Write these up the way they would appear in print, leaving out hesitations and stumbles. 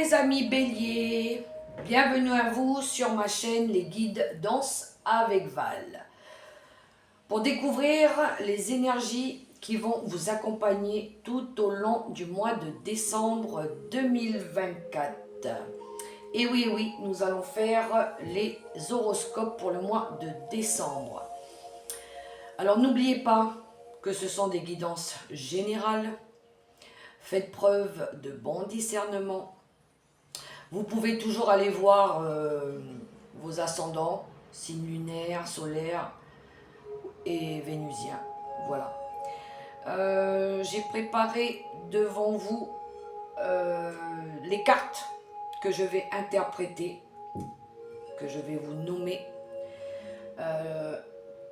mes amis béliers, bienvenue à vous sur ma chaîne Les Guides Danse avec Val. Pour découvrir les énergies qui vont vous accompagner tout au long du mois de décembre 2024. Et oui, nous allons faire les horoscopes pour le mois de décembre. Alors n'oubliez pas que ce sont des guidances générales. Faites preuve de bon discernement. Vous pouvez toujours aller voir vos ascendants, signes lunaires, solaires et vénusiens. Voilà. J'ai préparé devant vous les cartes que je vais interpréter, que je vais vous nommer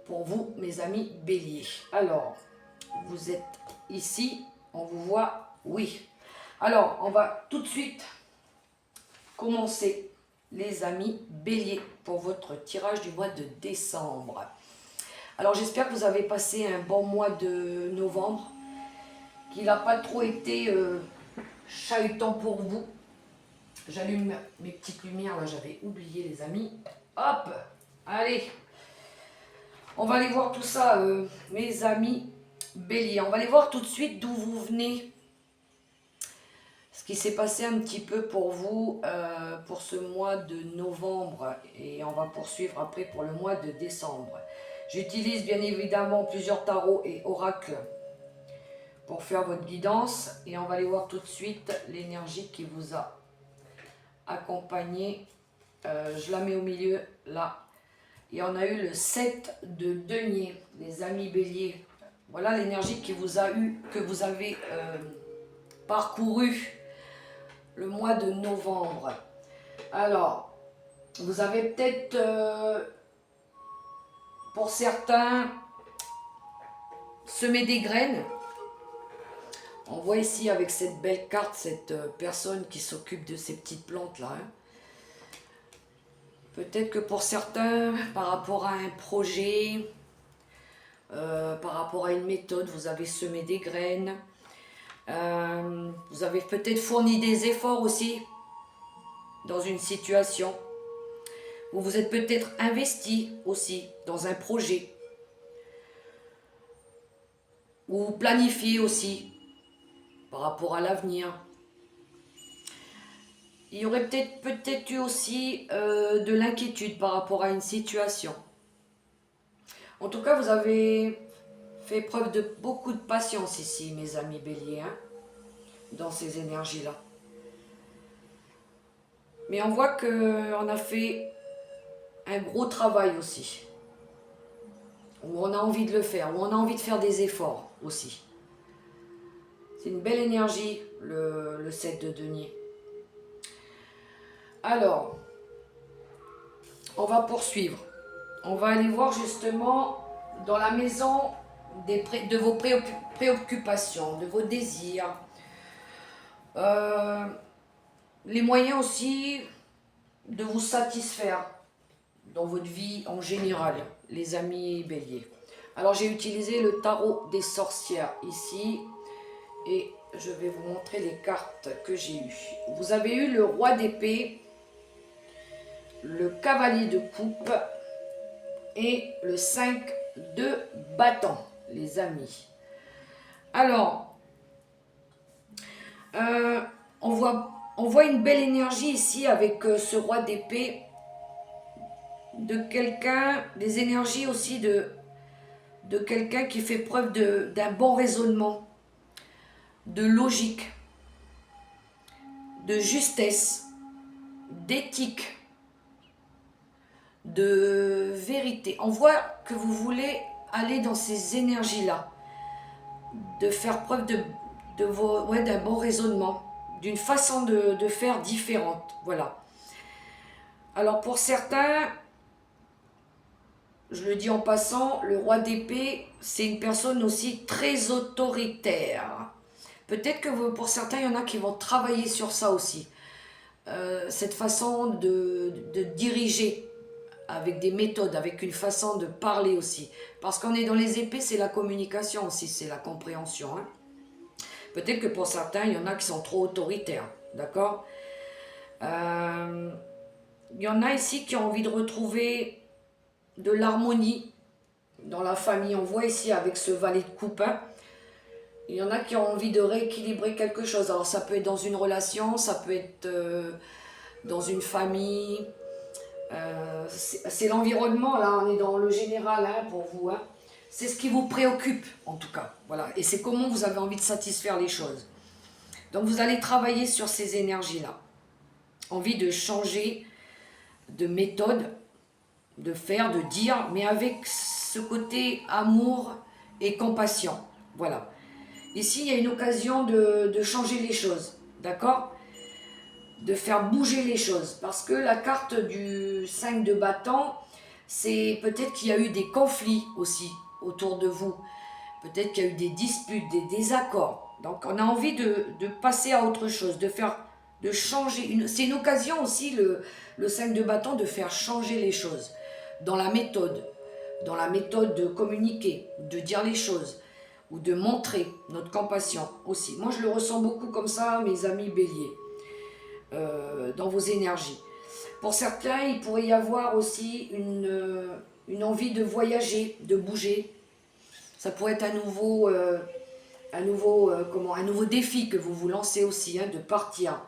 pour vous, mes amis béliers. Alors, vous êtes ici, on vous voit, oui. Alors, on va tout de suite commencer, les amis béliers, pour votre tirage du mois de décembre. Alors, j'espère que vous avez passé un bon mois de novembre, qu'il n'a pas trop été chahutant pour vous. J'allume mes petites lumières, là j'avais oublié les amis. Hop, allez, on va aller voir tout ça, mes amis béliers. On va aller voir tout de suite d'où vous venez, ce qui s'est passé un petit peu pour vous pour ce mois de novembre, et on va poursuivre après pour le mois de décembre. J'utilise bien évidemment plusieurs tarots et oracles pour faire votre guidance, et on va aller voir tout de suite l'énergie qui vous a accompagné. Je la mets au milieu là, et on a eu le 7 de denier, les amis béliers. Voilà l'énergie qui vous a eu, que vous avez parcouru le mois de novembre. Alors, vous avez peut-être, pour certains, semé des graines. On voit ici avec cette belle carte, cette personne qui s'occupe de ces petites plantes là. Peut-être que pour certains, par rapport à un projet, par rapport à une méthode, vous avez semé des graines. Vous avez peut-être fourni des efforts aussi dans une situation. Vous vous êtes peut-être investi aussi dans un projet. Ou vous planifiez aussi par rapport à l'avenir. Il y aurait peut-être eu aussi de l'inquiétude par rapport à une situation. En tout cas, vous avez fait preuve de beaucoup de patience ici, mes amis béliers, hein, dans ces énergies-là. Mais on voit qu'on a fait un gros travail aussi, où on a envie de le faire, où on a envie de faire des efforts aussi. C'est une belle énergie, le 7 de denier. Alors, on va poursuivre. On va aller voir justement dans la maison de vos préoccupations, de vos désirs. Les moyens aussi de vous satisfaire dans votre vie en général, les amis béliers. Alors, j'ai utilisé le tarot des sorcières ici, et je vais vous montrer les cartes que j'ai eues. Vous avez eu le roi d'épée, le cavalier de coupe et le 5 de bâton, les amis. Alors, on voit une belle énergie ici avec ce roi d'épée, de quelqu'un, des énergies aussi de quelqu'un qui fait preuve d'un bon raisonnement, de logique, de justesse, d'éthique, de vérité. On voit que vous voulez aller dans ces énergies-là, de faire preuve d'un bon raisonnement, d'une façon de faire différente. Voilà. Alors pour certains, je le dis en passant, le roi d'épée, c'est une personne aussi très autoritaire. Peut-être que pour certains, il y en a qui vont travailler sur ça aussi. Cette façon de diriger avec des méthodes, avec une façon de parler aussi. Parce qu'on est dans les épées, c'est la communication aussi, c'est la compréhension. Hein. Peut-être que pour certains, il y en a qui sont trop autoritaires, d'accord ? Il y en a ici qui ont envie de retrouver de l'harmonie dans la famille. On voit ici avec ce valet de coupe, hein. Il y en a qui ont envie de rééquilibrer quelque chose. Alors ça peut être dans une relation, ça peut être dans une famille. C'est l'environnement, là, on est dans le général, hein, pour vous. Hein. C'est ce qui vous préoccupe, en tout cas. Voilà. Et c'est comment vous avez envie de satisfaire les choses. Donc vous allez travailler sur ces énergies-là. Envie de changer de méthode, de faire, de dire, mais avec ce côté amour et compassion. Voilà. Ici, il y a une occasion de changer les choses, d'accord? De faire bouger les choses. Parce que la carte du 5 de bâton, c'est peut-être qu'il y a eu des conflits aussi autour de vous. Peut-être qu'il y a eu des disputes, des désaccords. Donc, on a envie de passer à autre chose, de changer. C'est une occasion aussi, le 5 de bâton, de faire changer les choses. Dans la méthode de communiquer, de dire les choses, ou de montrer notre compassion aussi. Moi, je le ressens beaucoup comme ça, mes amis béliers, dans vos énergies. Pour certains, il pourrait y avoir aussi une envie de voyager, de bouger. Ça pourrait être un nouveau défi que vous vous lancez aussi, hein, de partir,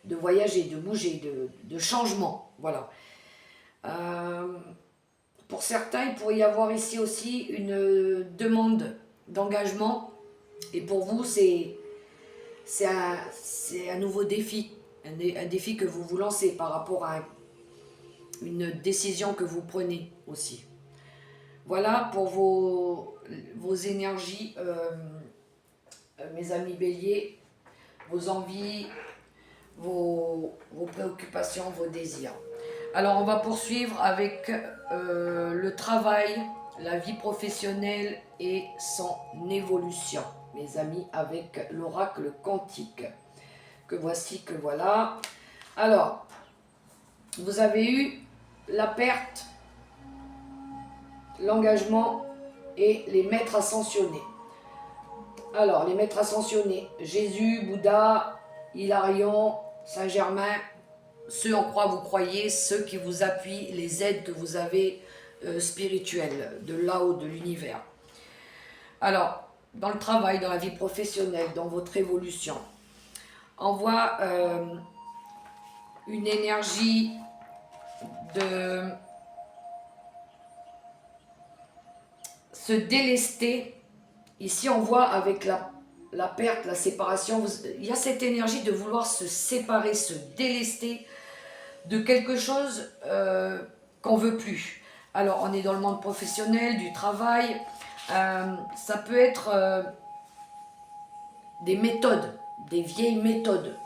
de voyager, de bouger, de changement. Voilà. Pour certains, il pourrait y avoir ici aussi une demande d'engagement. Et pour vous, c'est un nouveau défi. Un défi que vous vous lancez par rapport à une décision que vous prenez aussi. Voilà pour vos énergies, mes amis béliers, vos envies, vos préoccupations, vos désirs. Alors on va poursuivre avec le travail, la vie professionnelle et son évolution, mes amis, avec l'oracle quantique. Que voici, que voilà. Alors, vous avez eu la perte, l'engagement et les maîtres ascensionnés. Alors, les maîtres ascensionnés, Jésus, Bouddha, Hilarion, Saint-Germain, ceux en quoi vous croyez, ceux qui vous appuient, les aides que vous avez spirituelles, de là-haut, de l'univers. Alors, dans le travail, dans la vie professionnelle, dans votre évolution, on voit une énergie de se délester. Ici, on voit avec la perte, la séparation, il y a cette énergie de vouloir se séparer, se délester de quelque chose qu'on ne veut plus. Alors, on est dans le monde professionnel, du travail. Ça peut être des méthodes, des vieilles méthodes,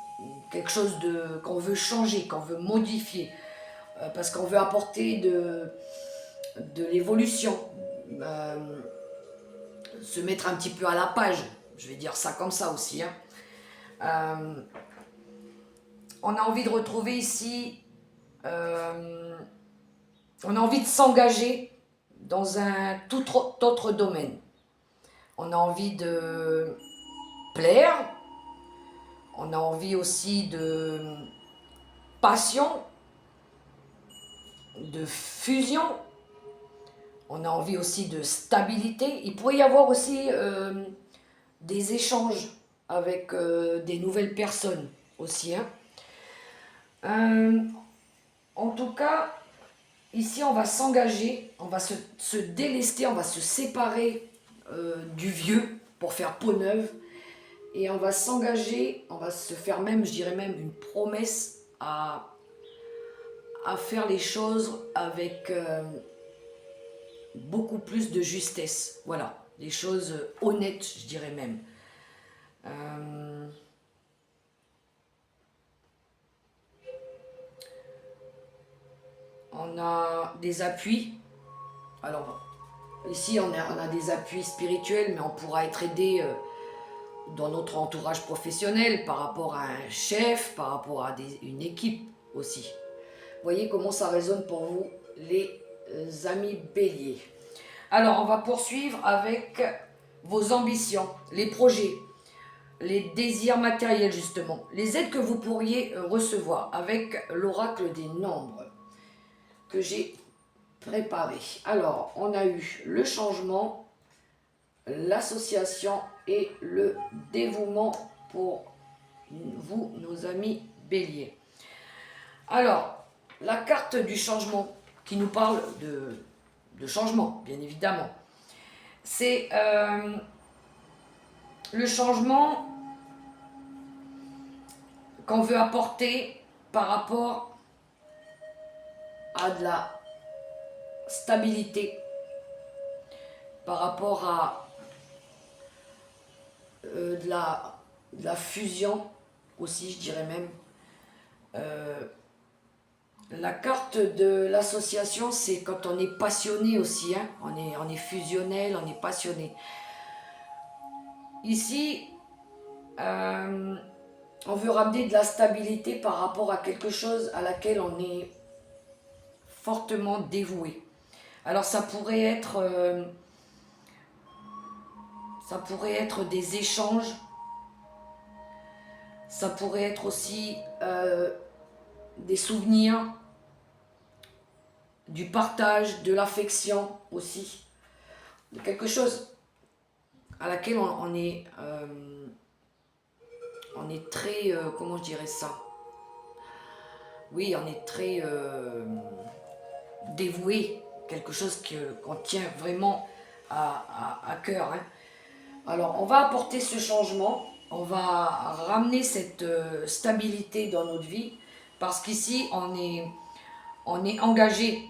quelque chose qu'on veut changer, qu'on veut modifier, parce qu'on veut apporter de l'évolution, se mettre un petit peu à la page, je vais dire ça comme ça aussi. Hein. On a envie de retrouver ici, on a envie de s'engager dans un tout autre domaine. On a envie de plaire, on a envie aussi de passion, de fusion, on a envie aussi de stabilité. Il pourrait y avoir aussi des échanges avec des nouvelles personnes aussi. Hein. En tout cas, ici on va s'engager, on va se délester, on va se séparer du vieux pour faire peau neuve. Et on va s'engager, on va se faire même, je dirais même, une promesse à faire les choses avec beaucoup plus de justesse. Voilà, des choses honnêtes, je dirais même. On a des appuis. Alors, ici, on a des appuis spirituels, mais on pourra être aidé dans notre entourage professionnel, par rapport à un chef, par rapport à une équipe aussi. Voyez comment ça résonne pour vous, les amis béliers. Alors, on va poursuivre avec vos ambitions, les projets. les désirs matériels justement, les aides que vous pourriez recevoir avec l'oracle des nombres que j'ai préparé. Alors, on a eu le changement, l'association et le dévouement pour vous, nos amis béliers. Alors, la carte du changement qui nous parle de changement, bien évidemment. C'est le changement qu'on veut apporter par rapport à de la stabilité, par rapport à de la fusion aussi, je dirais même. La carte de l'association, c'est quand on est passionné aussi, hein. On est fusionnel, on est passionné. Ici, on veut ramener de la stabilité par rapport à quelque chose à laquelle on est fortement dévoué. Alors ça pourrait être des échanges, ça pourrait être aussi des souvenirs, du partage, de l'affection aussi, de quelque chose à laquelle on est très, comment je dirais ça, oui, on est très dévoué, quelque chose qu'on tient vraiment à cœur, hein. Alors, on va apporter ce changement, on va ramener cette stabilité dans notre vie, parce qu'ici, on est engagé,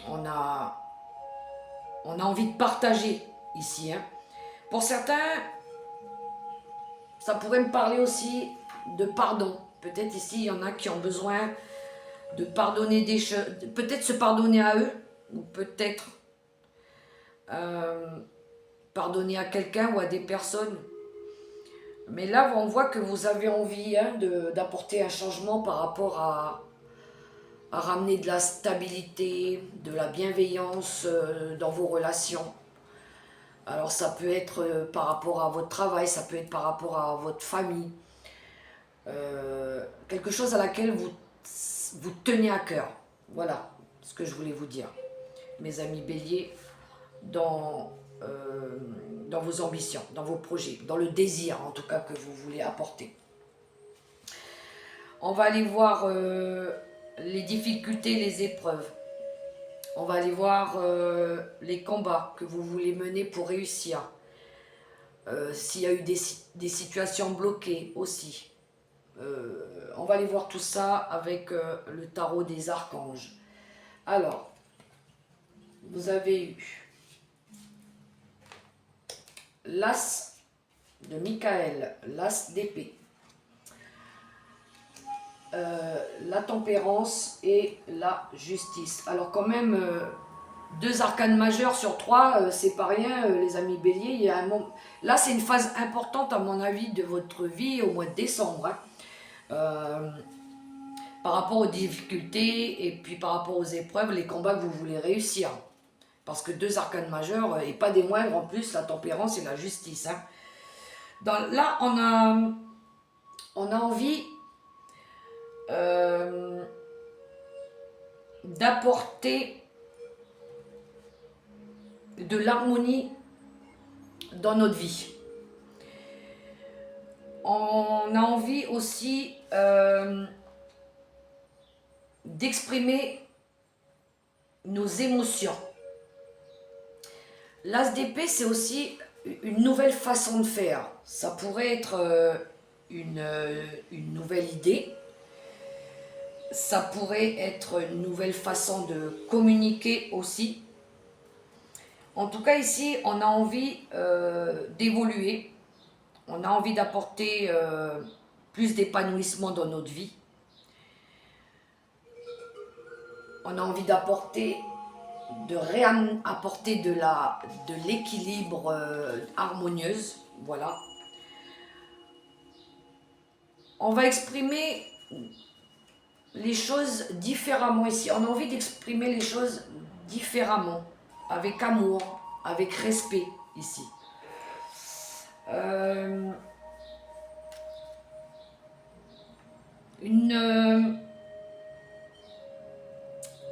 on a envie de partager ici, hein. Pour certains, ça pourrait me parler aussi de pardon. Peut-être ici, il y en a qui ont besoin de pardonner des choses, peut-être se pardonner à eux, ou peut-être pardonner à quelqu'un ou à des personnes. Mais là, on voit que vous avez envie, hein, d'apporter un changement par rapport à ramener de la stabilité, de la bienveillance dans vos relations. Alors ça peut être par rapport à votre travail, ça peut être par rapport à votre famille. Quelque chose à laquelle vous tenez à cœur. Voilà ce que je voulais vous dire, mes amis béliers, dans vos ambitions, dans vos projets, dans le désir en tout cas que vous voulez apporter. On va aller voir les difficultés, les épreuves. On va aller voir les combats que vous voulez mener pour réussir. S'il y a eu des situations bloquées aussi. On va aller voir tout ça avec le tarot des archanges. Alors, vous avez eu l'as de Michael, l'as d'épée, la tempérance et la justice. Alors quand même, 2 arcanes majeures sur 3, c'est pas rien, les amis béliers. Il y a un moment... Là, c'est une phase importante à mon avis de votre vie au mois de décembre, hein. Par rapport aux difficultés et puis par rapport aux épreuves, les combats que vous voulez réussir. Parce que 2 arcanes majeures, et pas des moindres en plus, la tempérance et la justice, hein. Là, on a envie d'apporter de l'harmonie dans notre vie. On a envie aussi d'exprimer nos émotions. L'as d'épée, c'est aussi une nouvelle façon de faire. Ça pourrait être une nouvelle idée. Ça pourrait être une nouvelle façon de communiquer aussi. En tout cas, ici, on a envie d'évoluer. On a envie d'apporter plus d'épanouissement dans notre vie. On a envie d'apporter, de réapporter de l'équilibre harmonieuse. Voilà. On va exprimer les choses différemment ici. On a envie d'exprimer les choses différemment, avec amour, avec respect ici.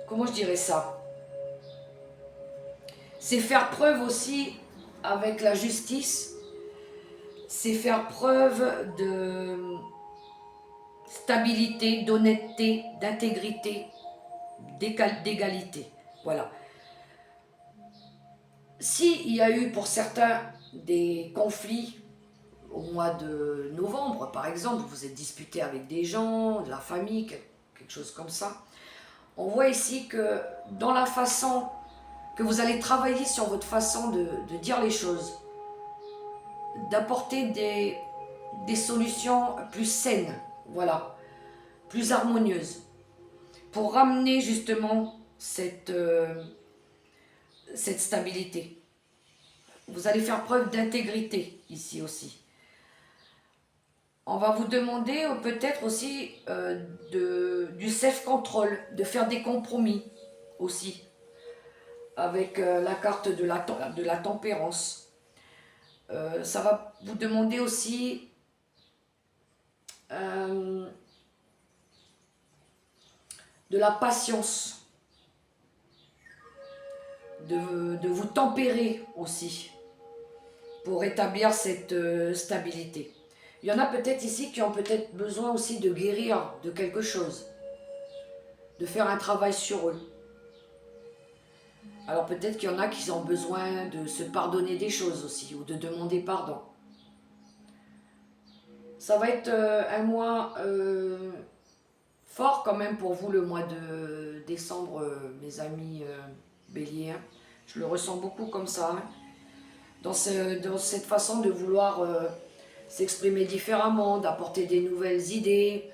comment je dirais ça? C'est faire preuve aussi avec la justice, c'est faire preuve de stabilité, d'honnêteté, d'intégrité, d'égalité. Voilà. S'il y a eu pour certains des conflits au mois de novembre, par exemple, vous êtes disputé avec des gens, de la famille, quelque chose comme ça, on voit ici que dans la façon que vous allez travailler sur votre façon de dire les choses, d'apporter des solutions plus saines, voilà, plus harmonieuses, pour ramener justement cette stabilité. Vous allez faire preuve d'intégrité ici aussi. On va vous demander peut-être aussi du self-control, de faire des compromis aussi, avec la carte de la tempérance. Ça va vous demander aussi de la patience, de vous tempérer aussi, pour établir cette stabilité. Il y en a peut-être ici qui ont peut-être besoin aussi de guérir de quelque chose, de faire un travail sur eux. Alors peut-être qu'il y en a qui ont besoin de se pardonner des choses aussi, ou de demander pardon. Ça va être un mois fort quand même pour vous, le mois de décembre, mes amis béliers. Hein. Je le ressens beaucoup comme ça, hein. Dans cette façon de vouloir s'exprimer différemment, d'apporter des nouvelles idées,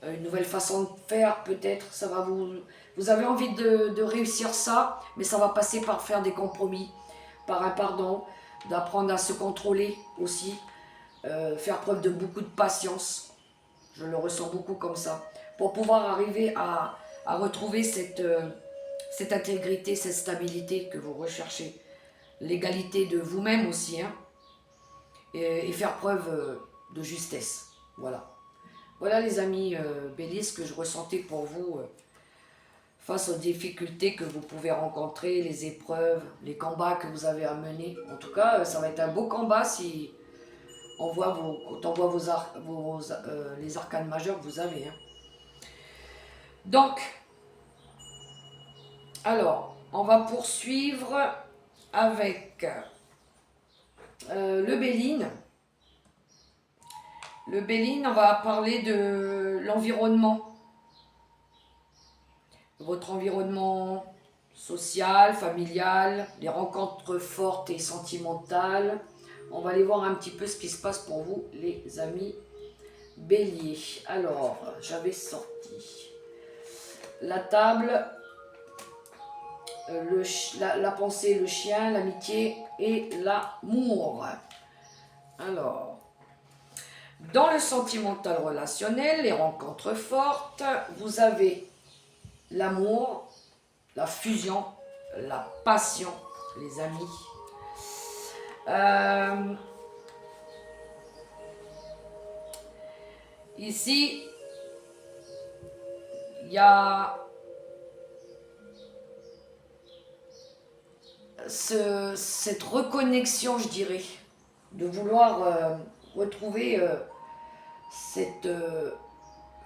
une nouvelle façon de faire peut-être. Ça va vous avez envie de réussir ça, mais ça va passer par faire des compromis, par un pardon, d'apprendre à se contrôler aussi, faire preuve de beaucoup de patience. Je le ressens beaucoup comme ça, pour pouvoir arriver à retrouver cette intégrité, cette stabilité que vous recherchez. L'égalité de vous-même aussi, hein, et faire preuve de justesse. Voilà. Voilà les amis béliers, ce que je ressentais pour vous face aux difficultés que vous pouvez rencontrer, les épreuves, les combats que vous avez à mener. En tout cas, ça va être un beau combat si on voit quand on voit les arcanes majeures que vous avez. Hein. Donc, alors, on va poursuivre avec le Béline. Le Béline, on va parler de l'environnement. Votre environnement social, familial, les rencontres fortes et sentimentales. On va aller voir un petit peu ce qui se passe pour vous, les amis béliers. Alors, j'avais sorti la table, la pensée, le chien, l'amitié et l'amour. Alors, dans le sentimental relationnel, les rencontres fortes, vous avez l'amour, la fusion, la passion, les amis. Ici, il y a cette reconnexion, je dirais, de vouloir retrouver cette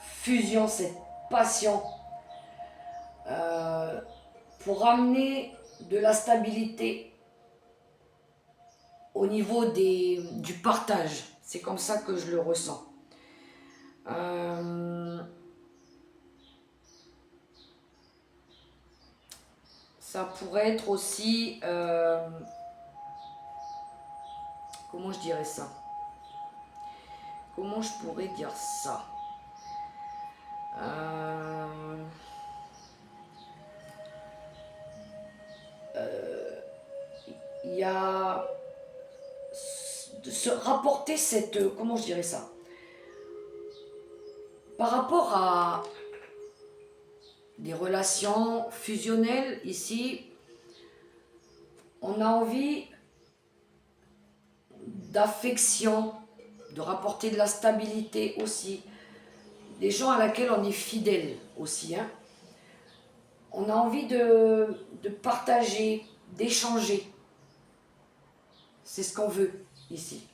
fusion, cette passion, pour amener de la stabilité au niveau du partage. C'est comme ça que je le ressens. Ça pourrait être aussi... comment je dirais ça? Comment je pourrais dire ça? Il y a de se rapporter cette... comment je dirais ça? Par rapport à des relations fusionnelles, ici, on a envie d'affection, de rapporter de la stabilité aussi, des gens à laquelle on est fidèle aussi. Hein. On a envie de partager, d'échanger. C'est ce qu'on veut ici.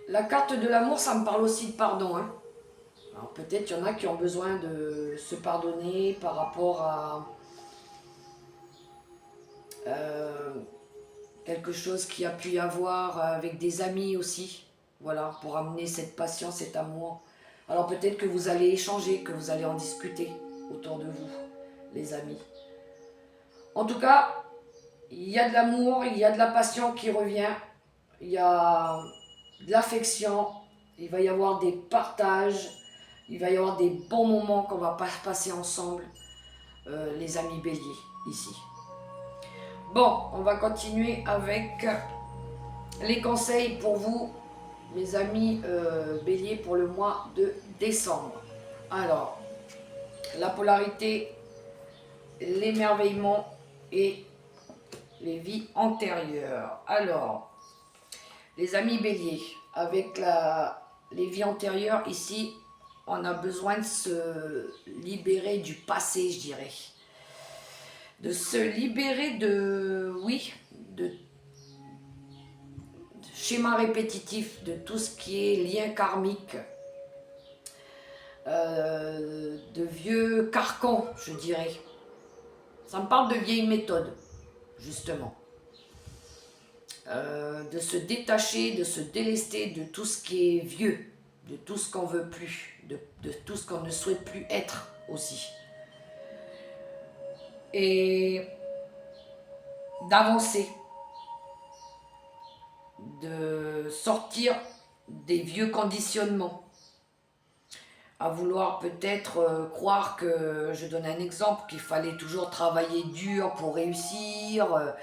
La carte de l'amour, ça me parle aussi de pardon. Hein. Alors peut-être qu'il y en a qui ont besoin de se pardonner par rapport à quelque chose qui a pu y avoir avec des amis aussi. Voilà, pour amener cette passion, cet amour. Alors peut-être que vous allez échanger, que vous allez en discuter autour de vous, les amis. En tout cas, il y a de l'amour, il y a de la passion qui revient, il y a de l'affection, il va y avoir des partages, il va y avoir des bons moments qu'on va passer ensemble, les amis béliers, ici. Bon, on va continuer avec les conseils pour vous, mes amis béliers, pour le mois de décembre. Alors, la polarité, l'émerveillement et les vies antérieures. Alors, les amis béliers, avec les vies antérieures, ici, on a besoin de se libérer du passé, je dirais. De se libérer de schémas répétitifs, de tout ce qui est lien karmique, de vieux carcans, je dirais. Ça me parle de vieilles méthodes, justement. De se détacher, de se délester de tout ce qui est vieux, de tout ce qu'on ne veut plus, de tout ce qu'on ne souhaite plus être aussi. Et d'avancer, de sortir des vieux conditionnements, à vouloir peut-être croire que, je donne un exemple, qu'il fallait toujours travailler dur pour réussir,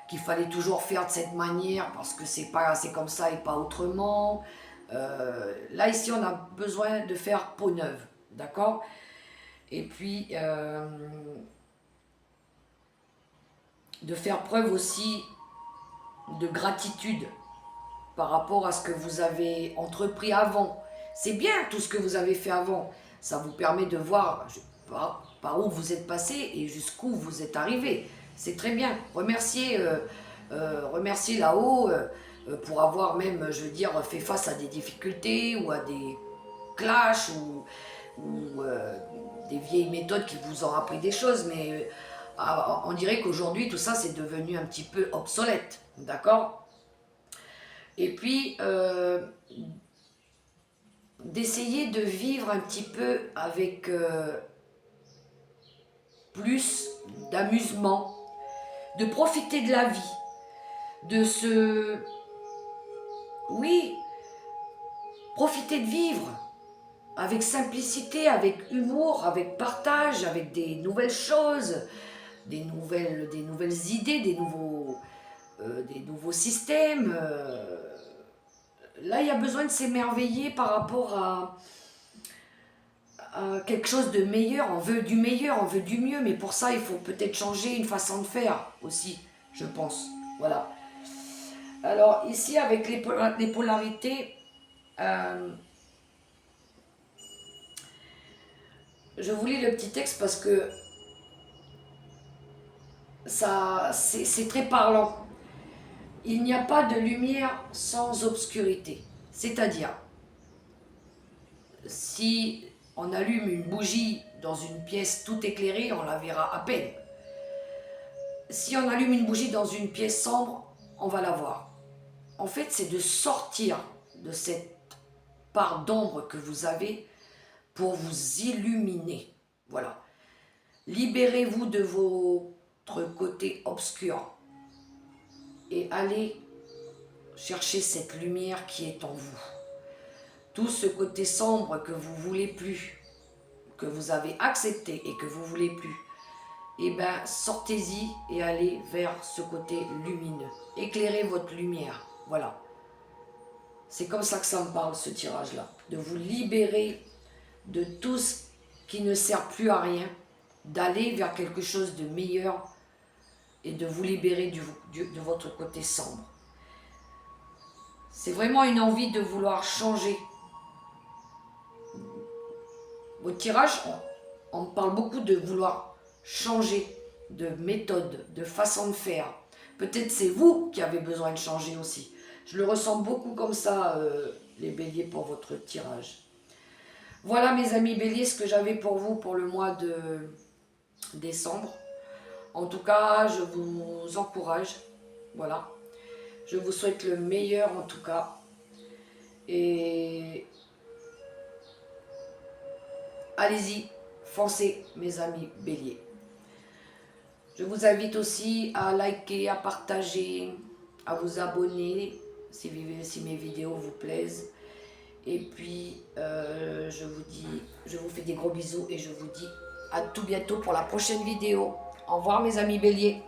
qu'il fallait toujours faire de cette manière parce que c'est comme ça et pas autrement. Là ici on a besoin de faire peau neuve, d'accord? Et puis de faire preuve aussi de gratitude par rapport à ce que vous avez entrepris avant. C'est bien tout ce que vous avez fait avant, ça vous permet de voir par où vous êtes passé et jusqu'où vous êtes arrivé. C'est très bien. Remerciez là-haut pour avoir même, je veux dire, fait face à des difficultés ou à des clashs ou des vieilles méthodes qui vous ont appris des choses, mais on dirait qu'aujourd'hui tout ça c'est devenu un petit peu obsolète, d'accord? Et puis d'essayer de vivre un petit peu avec plus d'amusement, de profiter de la vie, de se... Oui, profiter de vivre avec simplicité, avec humour, avec partage, avec des nouvelles choses, des nouvelles idées, des nouveaux systèmes. Là, il y a besoin de s'émerveiller par rapport à quelque chose de meilleur. On veut du meilleur, on veut du mieux, mais pour ça, il faut peut-être changer une façon de faire aussi, je pense. Voilà. Alors, ici, avec les polarités, je vous lis le petit texte parce que c'est très parlant. Il n'y a pas de lumière sans obscurité. C'est-à-dire, si on allume une bougie dans une pièce tout éclairée, on la verra à peine. Si on allume une bougie dans une pièce sombre, on va la voir. En fait, c'est de sortir de cette part d'ombre que vous avez pour vous illuminer. Voilà. Libérez-vous de votre côté obscur et allez chercher cette lumière qui est en vous. Tout ce côté sombre que vous voulez plus, que vous avez accepté et que vous voulez plus, eh bien sortez-y et allez vers ce côté lumineux. Éclairez votre lumière. Voilà. C'est comme ça que ça me parle, ce tirage-là. De vous libérer de tout ce qui ne sert plus à rien, d'aller vers quelque chose de meilleur et de vous libérer de votre côté sombre. C'est vraiment une envie de vouloir changer, Votre tirage, on parle beaucoup de vouloir changer de méthode, de façon de faire. Peut-être c'est vous qui avez besoin de changer aussi. Je le ressens beaucoup comme ça, les béliers, pour votre tirage. Voilà mes amis béliers, ce que j'avais pour vous pour le mois de décembre. En tout cas, je vous encourage. Voilà. Je vous souhaite le meilleur en tout cas. Et allez-y, foncez mes amis béliers. Je vous invite aussi à liker, à partager, à vous abonner si mes vidéos vous plaisent. Et puis, je vous fais des gros bisous et je vous dis à tout bientôt pour la prochaine vidéo. Au revoir mes amis béliers.